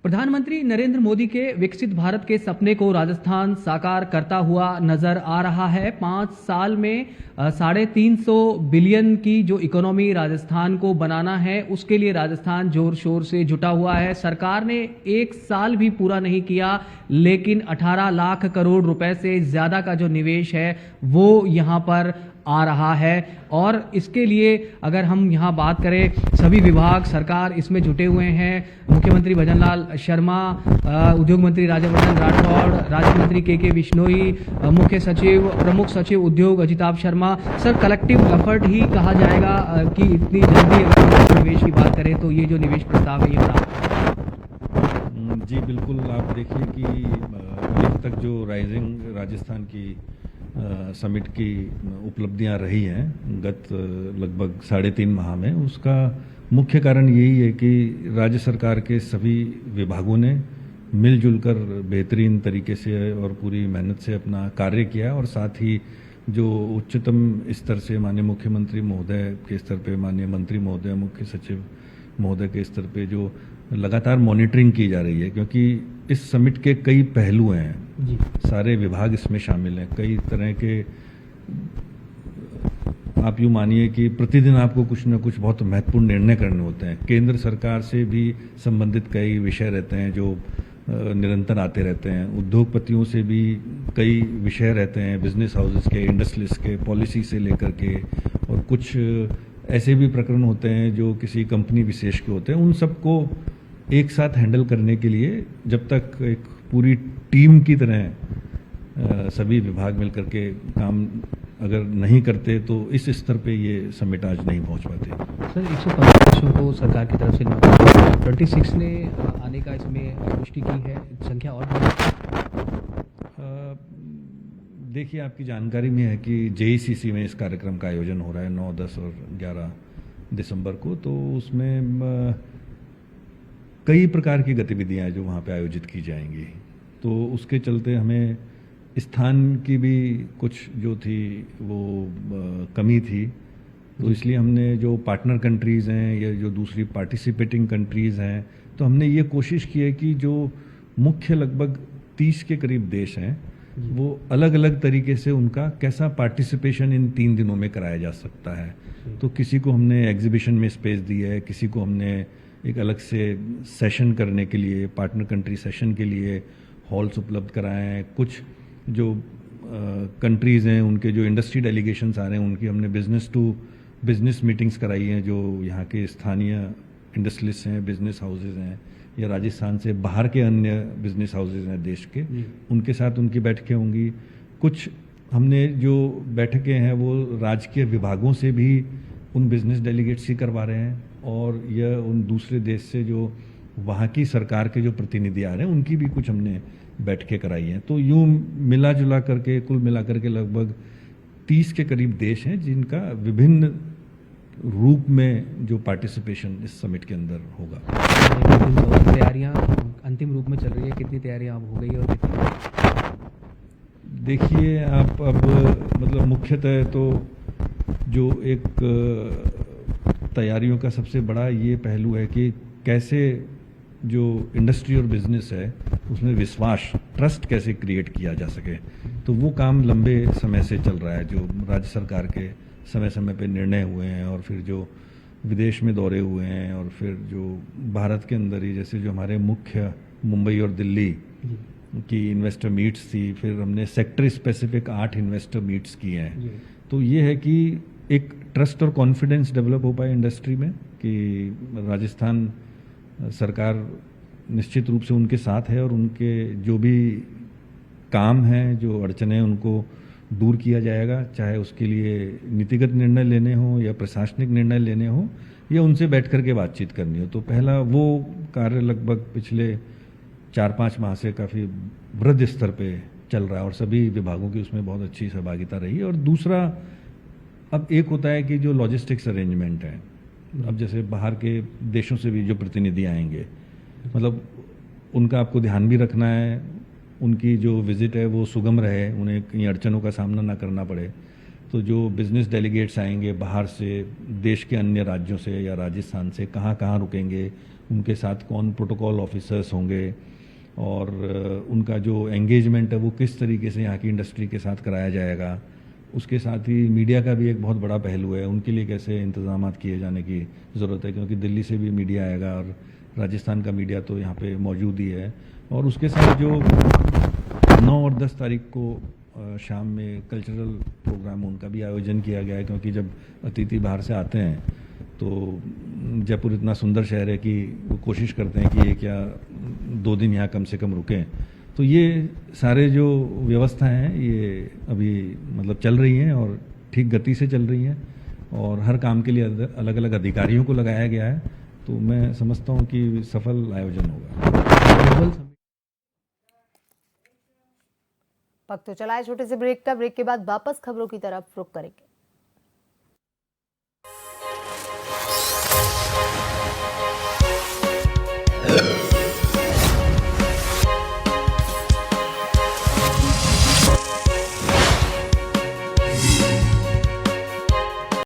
प्रधानमंत्री नरेंद्र मोदी के विकसित भारत के सपने को राजस्थान साकार करता हुआ नजर आ रहा है। 5 साल में 350 बिलियन की जो इकोनॉमी राजस्थान को बनाना है, उसके लिए राजस्थान जोर शोर से जुटा हुआ है। सरकार ने 1 साल भी पूरा नहीं किया, लेकिन 18 लाख करोड़ रुपए से ज्यादा का जो निवेश है वो यहाँ पर आ रहा है। और इसके लिए अगर हम यहाँ बात करें, सभी विभाग सरकार इसमें जुटे हुए हैं। मुख्यमंत्री भजनलाल शर्मा, उद्योग मंत्री राज्यवर्धन राठौड़, राज्य मंत्री के बिश्नोई, मुख्य सचिव प्रमुख सचिव उद्योग Ajitabh Sharma, sir collective effort ही कहा जाएगा कि इतनी जल्दी अगर हम निवेश की बात करें तो ये जो निवेश प्रस्ताव है ये बना। जी बिल्कुल, आप देखिए कि अभी तक जो राइजिंग राजस्थान की समिट की उपलब्धियां रही हैं गत लगभग 3.5 माह में, उसका मुख्य कारण यही है कि राज्य सरकार के सभी विभागों ने मिलजुल कर बेहतरीन तरीके से और पूरी मेहनत से अपना कार्य किया। और साथ ही जो उच्चतम स्तर से माननीय मुख्यमंत्री महोदय के स्तर पे, माननीय मंत्री महोदय, मुख्य सचिव महोदय के स्तर पे जो लगातार मॉनिटरिंग की जा रही है, क्योंकि इस समिट के कई पहलू हैं जी। सारे विभाग इसमें शामिल हैं, कई तरह के, आप यूँ मानिए कि प्रतिदिन आपको कुछ न कुछ बहुत महत्वपूर्ण निर्णय करने होते हैं। केंद्र सरकार से भी संबंधित कई विषय रहते हैं जो निरंतर आते रहते हैं। उद्योगपतियों से भी कई विषय रहते हैं, बिजनेस हाउसेस के, इंडस्ट्रियलिस्ट के, पॉलिसी से लेकर के, और कुछ ऐसे भी प्रकरण होते हैं जो किसी कंपनी विशेष के होते हैं। उन सबको एक साथ हैंडल करने के लिए जब तक एक पूरी टीम की तरह सभी विभाग मिलकर के काम अगर नहीं करते तो इस स्तर पे ये समिट आज नहीं पहुंच पाते। सर 115 देशों को सरकार की तरफ से 26 ने आने का इसमें पुष्टि की है, संख्या और देखिए, आपकी जानकारी में है कि JECC में इस कार्यक्रम का आयोजन हो रहा है 9, 10 और 11 दिसंबर को। तो उसमें कई प्रकार की गतिविधियां जो वहाँ पे आयोजित की जाएंगी, तो उसके चलते हमें स्थान की भी कुछ जो थी वो कमी थी। तो इसलिए हमने जो पार्टनर कंट्रीज़ हैं या जो दूसरी पार्टिसिपेटिंग कंट्रीज़ हैं, तो हमने ये कोशिश की है कि जो मुख्य लगभग 30 के करीब देश हैं, वो अलग अलग तरीके से उनका कैसा पार्टिसिपेशन इन 3 दिनों में कराया जा सकता है। तो किसी को हमने एग्जीबिशन में स्पेस दी है, किसी को हमने एक अलग से सेशन करने के लिए, पार्टनर कंट्री सेशन के लिए हॉल्स उपलब्ध कराए हैं। कुछ जो कंट्रीज़ हैं उनके जो इंडस्ट्री डेलीगेशंस आ रहे हैं, उनकी हमने बिजनेस टू बिजनेस मीटिंग्स कराई हैं। जो यहाँ के स्थानीय इंडस्ट्रियलिस्ट हैं, बिजनेस हाउसेज हैं, या राजस्थान से बाहर के अन्य बिजनेस हाउसेज हैं देश के, उनके साथ उनकी बैठकें होंगी। कुछ हमने जो बैठकें हैं वो राजकीय विभागों से भी उन बिजनेस डेलीगेट्स ही करवा रहे हैं, और यह उन दूसरे देश से जो वहाँ की सरकार के जो प्रतिनिधि आ रहे हैं उनकी भी कुछ हमने बैठकें कराई हैं। तो यूँ मिला जुला करके, कुल मिला करके लगभग 30 के करीब देश हैं जिनका विभिन्न रूप में जो पार्टिसिपेशन इस समिट के अंदर होगा। तैयारियां अंतिम रूप में चल रही है, कितनी तैयारियां अब हो गई और कितनी? देखिए, आप अब मतलब मुख्यतः तो जो एक तैयारियों का सबसे बड़ा ये पहलू है कि कैसे जो इंडस्ट्री और बिजनेस है उसमें विश्वास, ट्रस्ट कैसे क्रिएट किया जा सके। तो वो काम लंबे समय से चल रहा है, जो राज्य सरकार के समय समय पे निर्णय हुए हैं, और फिर जो विदेश में दौरे हुए हैं, और फिर जो भारत के अंदर ही जैसे जो हमारे मुख्य मुंबई और दिल्ली की इन्वेस्टर मीट्स थी, फिर हमने सेक्टर स्पेसिफिक 8 इन्वेस्टर मीट्स किए हैं। तो ये है कि एक ट्रस्ट और कॉन्फिडेंस डेवलप हो पाए इंडस्ट्री में कि राजस्थान सरकार निश्चित रूप से उनके साथ है, और उनके जो भी काम हैं, जो अड़चने हैं, उनको दूर किया जाएगा। चाहे उसके लिए नीतिगत निर्णय लेने हो या प्रशासनिक निर्णय लेने हो या उनसे बैठ कर के बातचीत करनी हो। तो पहला वो कार्य लगभग पिछले 4-5 माह से काफ़ी वृहद स्तर पे चल रहा है, और सभी विभागों की उसमें बहुत अच्छी सहभागिता रही है। और दूसरा, अब एक होता है कि जो लॉजिस्टिक्स अरेंजमेंट है, अब जैसे बाहर के देशों से भी जो प्रतिनिधि आएंगे, मतलब उनका आपको ध्यान भी रखना है, उनकी जो विजिट है वो सुगम रहे, उन्हें कई अड़चनों का सामना ना करना पड़े। तो जो बिजनेस डेलीगेट्स आएंगे बाहर से, देश के अन्य राज्यों से या राजस्थान से, कहाँ कहाँ रुकेंगे, उनके साथ कौन प्रोटोकॉल ऑफिसर्स होंगे और उनका जो एंगेजमेंट है वो किस तरीके से यहाँ की इंडस्ट्री के साथ कराया जाएगा। उसके साथ ही मीडिया का भी एक बहुत बड़ा पहलू है, उनके लिए कैसे इंतजाम किए जाने की ज़रूरत है, क्योंकि दिल्ली से भी मीडिया आएगा और राजस्थान का मीडिया तो यहाँ पे मौजूद ही है। और उसके साथ जो 9 और 10 तारीख को शाम में कल्चरल प्रोग्राम उनका भी आयोजन किया गया है, क्योंकि जब अतिथि बाहर से आते हैं तो जयपुर इतना सुंदर शहर है कि वो कोशिश करते हैं कि ये क्या 2 दिन यहाँ कम से कम रुकें। तो ये सारे जो व्यवस्थाएं हैं ये अभी मतलब चल रही हैं और ठीक गति से चल रही हैं और हर काम के लिए अलग अलग अधिकारियों को लगाया गया है। तो मैं समझता हूँ कि सफल आयोजन होगा। वक्त तो चला है छोटे से ब्रेक का। ब्रेक के बाद वापस खबरों की तरफ रुख करेंगे।